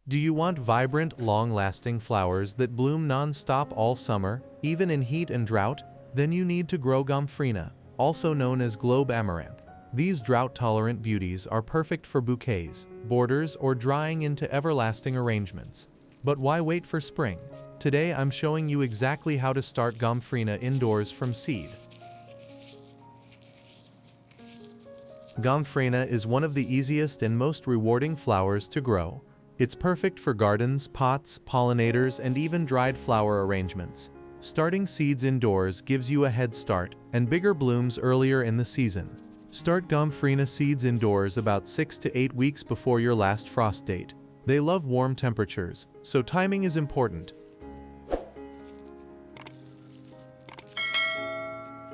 Do you want vibrant, long-lasting flowers that bloom non-stop all summer, even in heat and drought? Then you need to grow Gomphrena, also known as globe amaranth. These drought-tolerant beauties are perfect for bouquets, borders, or drying into everlasting arrangements. But why wait for spring? Today I'm showing you exactly how to start Gomphrena indoors from seed. Gomphrena is one of the easiest and most rewarding flowers to grow. It's perfect for gardens, pots, pollinators, and even dried flower arrangements. Starting seeds indoors gives you a head start and bigger blooms earlier in the season. Start Gomphrena seeds indoors about 6 to 8 weeks before your last frost date. They love warm temperatures, so timing is important.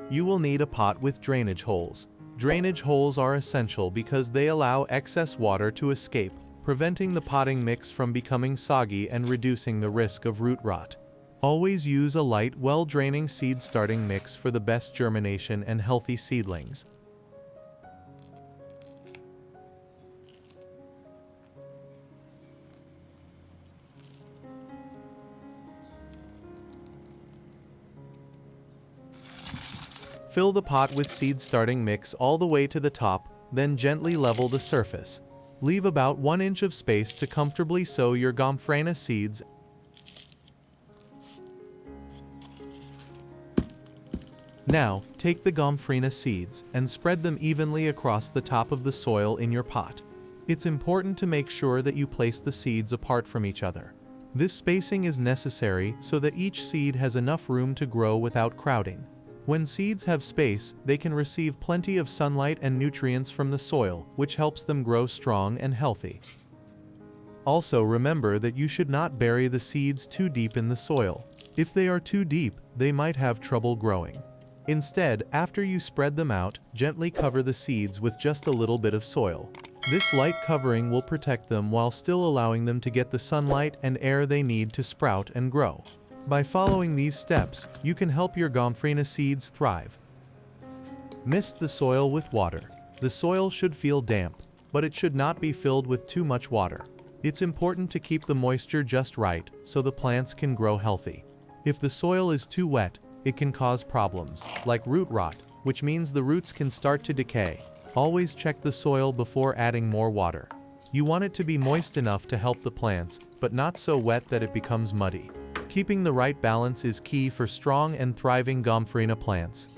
You will need a pot with drainage holes. Drainage holes are essential because they allow excess water to escape, preventing the potting mix from becoming soggy and reducing the risk of root rot. Always use a light, well-draining seed starting mix for the best germination and healthy seedlings. Fill the pot with seed starting mix all the way to the top, then gently level the surface. Leave about 1 inch of space to comfortably sow your Gomphrena seeds. Now, take the Gomphrena seeds and spread them evenly across the top of the soil in your pot. It's important to make sure that you place the seeds apart from each other. This spacing is necessary so that each seed has enough room to grow without crowding. When seeds have space, they can receive plenty of sunlight and nutrients from the soil, which helps them grow strong and healthy. Also remember that you should not bury the seeds too deep in the soil. If they are too deep, they might have trouble growing. Instead, after you spread them out, gently cover the seeds with just a little bit of soil. This light covering will protect them while still allowing them to get the sunlight and air they need to sprout and grow. By following these steps, you can help your Gomphrena seeds thrive. Mist the soil with water. The soil should feel damp, but it should not be filled with too much water. It's important to keep the moisture just right so the plants can grow healthy. If the soil is too wet, it can cause problems, like root rot, which means the roots can start to decay. Always check the soil before adding more water. You want it to be moist enough to help the plants, but not so wet that it becomes muddy. Keeping the right balance is key for strong and thriving Gomphrena plants.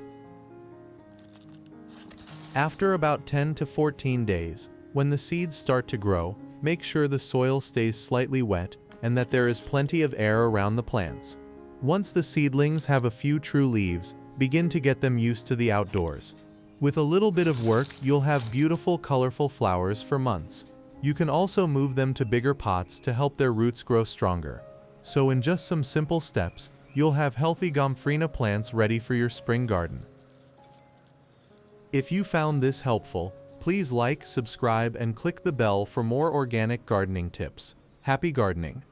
After about 10 to 14 days, when the seeds start to grow, make sure the soil stays slightly wet and that there is plenty of air around the plants. Once the seedlings have a few true leaves, begin to get them used to the outdoors. With a little bit of work, you'll have beautiful, colorful flowers for months. You can also move them to bigger pots to help their roots grow stronger. So in just some simple steps, you'll have healthy Gomphrena plants ready for your spring garden. If you found this helpful, please like, subscribe, and click the bell for more organic gardening tips. Happy gardening!